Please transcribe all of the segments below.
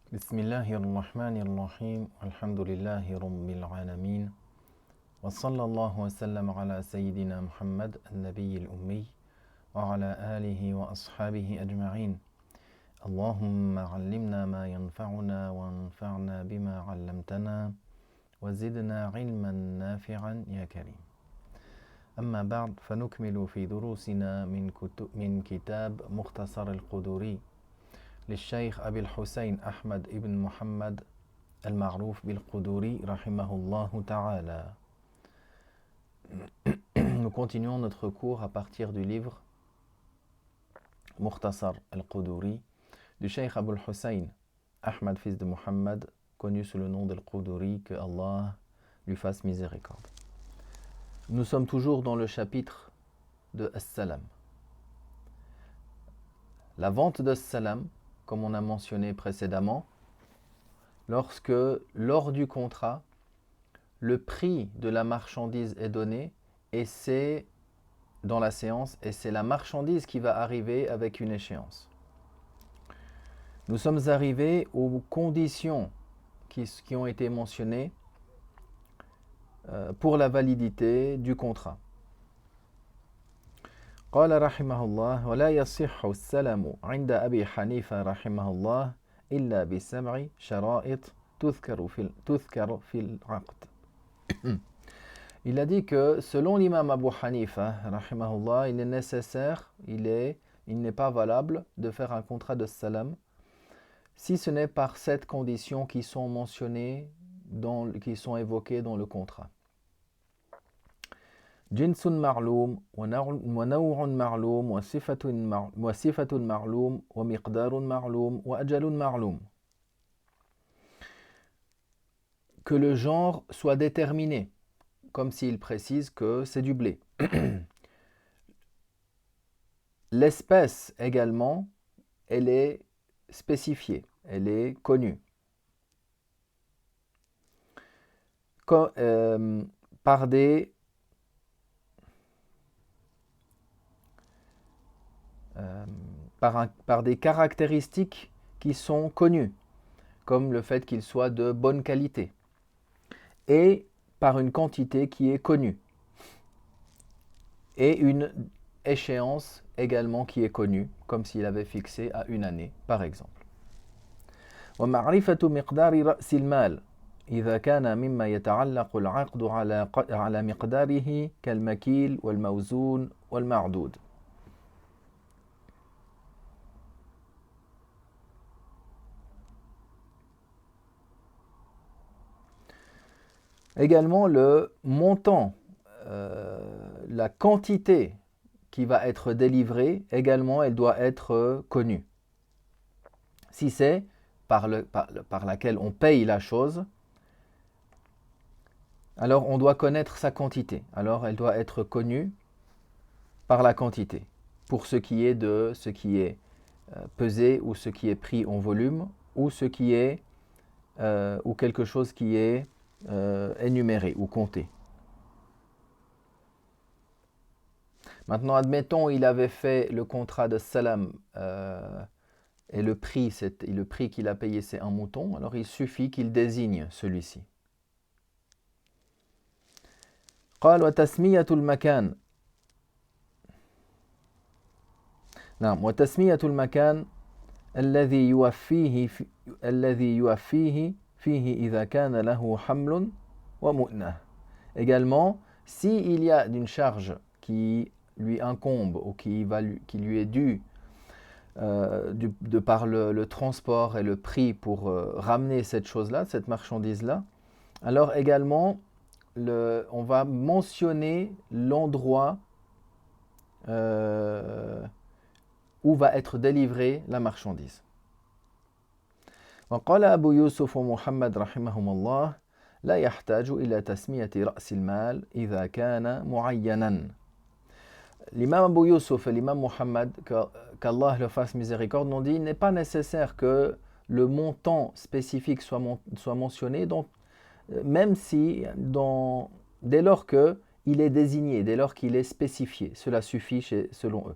بسم الله الرحمن الرحيم والحمد لله رب العالمين وصلى الله وسلم على سيدنا محمد النبي الأمي وعلى آله وأصحابه أجمعين اللهم علمنا ما ينفعنا وانفعنا بما علمتنا وزدنا علما نافعا يا كريم أما بعد فنكمل في دروسنا من كتاب مختصر القدوري للشيخ أبي الحسين أحمد ibn Muhammad al-Ma'rouf bil-Quduri rahimahullahu ta'ala. Nous continuons notre cours à partir du livre Mukhtasar al-Quduri du Cheikh Abul Hussein Ahmad fils de Muhammad, connu sous le nom d'Al-Quduri, que Allah lui fasse miséricorde. Nous sommes toujours dans le chapitre de As-Salam. La vente de As-Salam, comme on a mentionné précédemment, lorsque, lors du contrat, le prix de la marchandise est donné, et c'est dans la séance, et c'est la marchandise qui va arriver avec une échéance. Nous sommes arrivés aux conditions qui ont été mentionnées pour la validité du contrat. قال رحمه الله ولا يصح السلم عند أبي حنيفة رحمه الله إلا بسبع شرائط تذكر في العقد. Il a dit que selon l'imam Abu Hanifa rahimahullah, il est nécessaire, il n'est pas valable de faire un contrat de salam si ce n'est par 7 conditions qui sont mentionnées, qui sont évoquées dans le contrat. جنس معلوم ونوع معلوم وصفة معلوم ومقدار معلوم وأجل معلوم. Que le genre soit déterminé, comme s'il précise que c'est du blé. L'espèce également, elle est spécifiée, elle est connue. Par des caractéristiques qui sont connues, comme le fait qu'il soit de bonne qualité, et par une quantité qui est connue, et une échéance également qui est connue, comme s'il avait fixé à 1 année, par exemple. ومعرفة مقدار رأس المال إذا كان مما يتعلق العقد على مقداره كالمكيل والموزون والمعدود. Également le montant, la quantité qui va être délivrée, également elle doit être connue. Si c'est par laquelle on paye la chose, alors on doit connaître sa quantité. Alors elle doit être connue par la quantité, pour ce qui est pesé ou ce qui est pris en volume, ou ce qui est ou quelque chose qui est énuméré ou compté. Maintenant, admettons, il avait fait le contrat de salam et le prix qu'il a payé, c'est un mouton, alors il suffit qu'il désigne celui-ci. قال وتسمية المكان. نعم وتسمية المكان الذي يوفيه فيه إذا كان له حمل ومؤنة. Également, s'il y a une charge qui lui incombe ou qui lui est due de par le transport et le prix pour ramener cette chose-là, cette marchandise-là, alors également, on va mentionner l'endroit où va être délivrée la marchandise. وقال أبو يوسف ومحمد رحمهم الله لا يحتاج إلى تسمية رأس المال إذا كان معينا. L'imam Abu Yusuf et l'imam Muhammad, qu'Allah le fasse miséricorde, nous dit il n'est pas nécessaire que le montant spécifique soit mentionné, donc, même si, dès lors qu'il est désigné, dès lors qu'il est spécifié, cela suffit selon eux.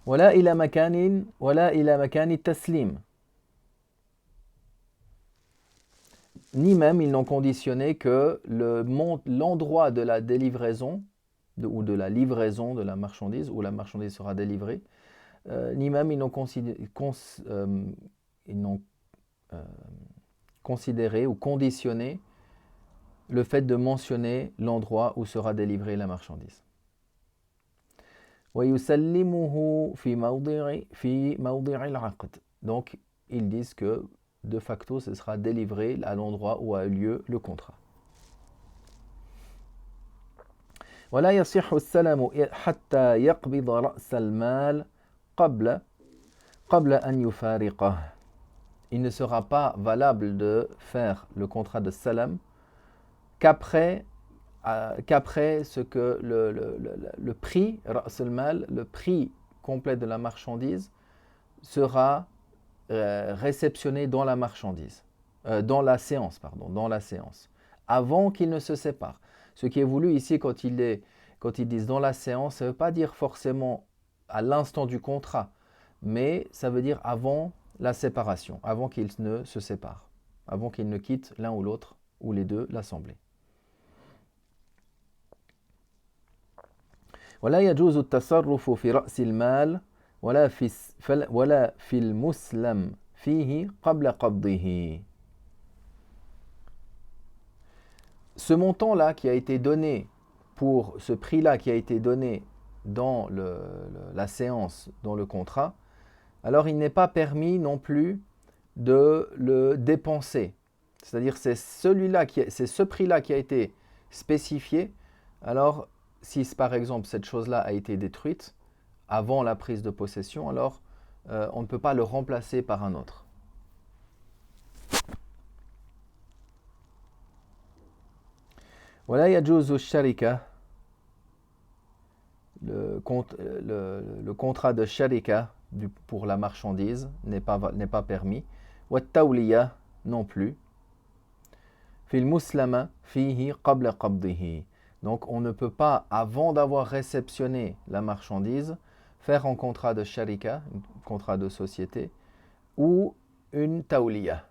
ولا إلى مكان التسليم. ni même ils n'ont conditionné que l'endroit de la délivraison ou de la livraison de la marchandise, où la marchandise sera délivrée, ni même ils n'ont considéré ou conditionné le fait de mentionner l'endroit où sera délivrée la marchandise. وَيُسَلِّمُهُ فِي مَوْضِعِ الْعَقْدِ. Donc, ils disent que, de facto, ce sera délivré à l'endroit où a eu lieu le contrat. ولا يصح السلم حتى يقبض رأس المال قبل أن يفارقه. Il ne sera pas valable de faire le contrat de salam qu'après ce que le prix, رأس المال, le prix complet de la marchandise sera réceptionné dans la marchandise, dans la séance, avant qu'il ne se sépare. Ce qui est voulu ici, quand ils disent dans la séance, ça ne veut pas dire forcément à l'instant du contrat, mais ça veut dire avant la séparation, avant qu'ils ne se séparent, avant qu'ils ne quittent l'un ou l'autre, ou les deux, l'assemblée. ولا يجوز التصرف في رأس المال ولا في المسلم فيه قبل قبضه. Ce montant-là qui a été donné, pour ce prix-là qui a été donné dans la séance, dans le contrat, alors il n'est pas permis non plus de le dépenser. C'est-à-dire c'est ce prix-là qui a été spécifié. Alors si par exemple cette chose-là a été détruite avant la prise de possession, alors on ne peut pas le remplacer par un autre. ولا يجوز الشركة, le contrat de sharika pour la marchandise n'est pas permis. والتولية non plus. في المسلمة فيه قبل قبضه. Donc on ne peut pas, avant d'avoir réceptionné la marchandise, faire un contrat de sharika, un contrat de société, ou une tawliya.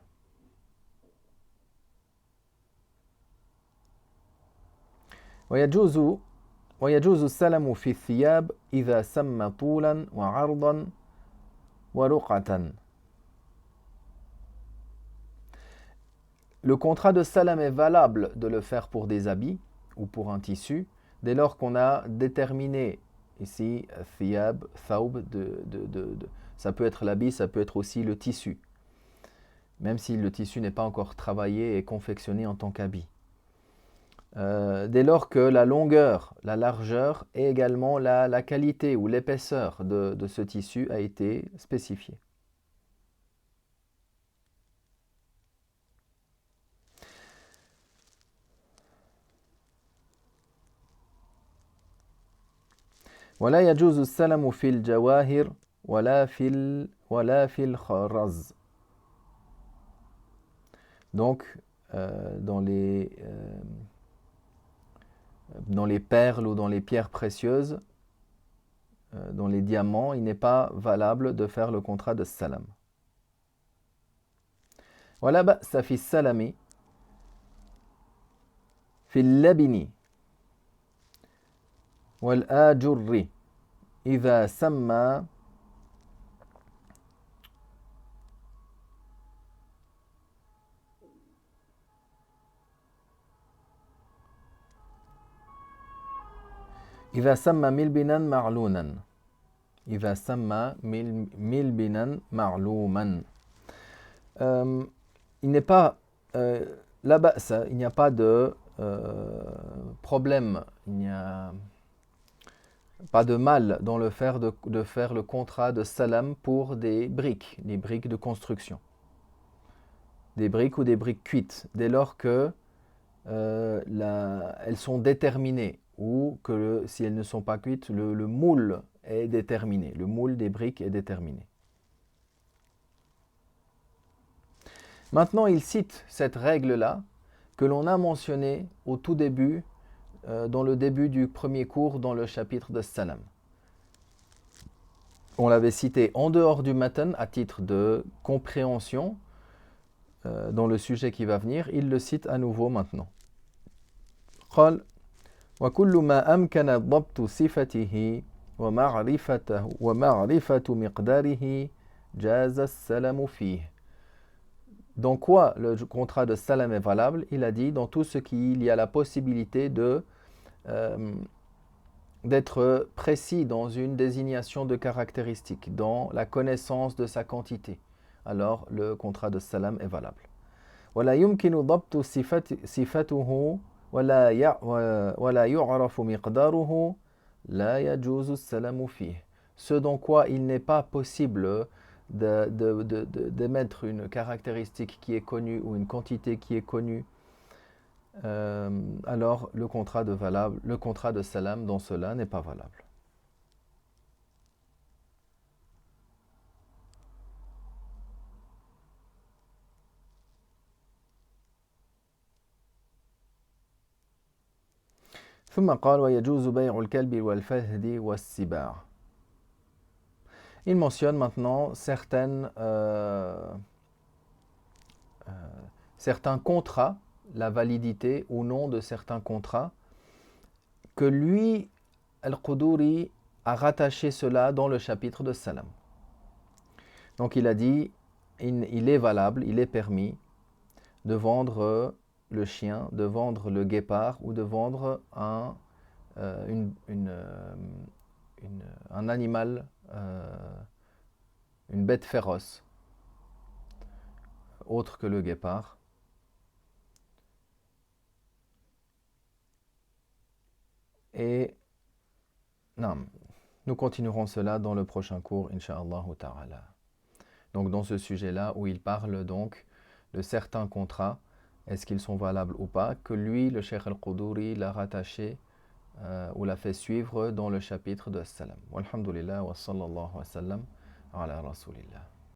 ويجوز السلم في الثياب إذا سمى طولا وعرضا ورقعة. Le contrat de salam est valable de le faire pour des habits ou pour un tissu, dès lors qu'on a déterminé ici thiyab, thawb, ça peut être l'habit, ça peut être aussi le tissu, même si le tissu n'est pas encore travaillé et confectionné en tant qu'habit. Dès lors que la longueur, la largeur et également la qualité ou l'épaisseur de ce tissu a été spécifiée. ولا يجوز السلم في الجواهر ولا في الخرز. Donc dans les perles ou dans les pierres précieuses, dans les diamants, il n'est pas valable de faire le contrat de salam. ولا بأس في السلم في اللبن والآجر إذا سمى ملبنا معلونا. إذا سمى ملبنا معلوما. Il n'est pas là-bas, il n'y a pas de problème, il n'y a pas de mal dans le fait de faire le contrat de salam pour des briques de construction, des briques ou des briques cuites, dès lors que elles sont déterminées, ou que si elles ne sont pas cuites, le moule est déterminé, le moule des briques est déterminé. Maintenant, il cite cette règle-là que l'on a mentionnée au tout début, dans le début du premier cours dans le chapitre de Salam. On l'avait cité en dehors du matan à titre de compréhension, dans le sujet qui va venir, il le cite à nouveau maintenant. قال وكل ما أمكن ضبط صفته ومعرفة مقداره جاز السلام فيه. Dans quoi le contrat de salam est valable? Il a dit dans tout ce qu'il y a la possibilité d'être précis dans une désignation de caractéristiques, dans la connaissance de sa quantité. Alors le contrat de salam est valable. ولا يمكن ضبط صفته ولا يعرف مقداره لا يجوز السلام فيه. Ce dans quoi il n'est pas possible d'émettre une caractéristique qui est connue ou une quantité qui est connue, alors le contrat de salam dans cela n'est pas valable. ثم قال ويجوز بيع الكلب والفهد والسباع. Il mentionne maintenant certains contrats, la validité ou non de certains contrats, que lui, Al-Quduri, a rattaché cela dans le chapitre de Salam. Donc il a dit, il est valable, il est permis de vendre le chien, de vendre le guépard ou de vendre un animal, une bête féroce, autre que le guépard. Et non, nous continuerons cela dans le prochain cours, Inch'Allah ta'ala. Donc dans ce sujet-là, où il parle donc de certains contrats, est-ce qu'ils sont valables ou pas, que lui, le Cheikh Al-Quduri, l'a rattaché ou l'a fait suivre dans le chapitre de Salam. Walhamdulillah wa sallallahu wa sallam ala rasulillah.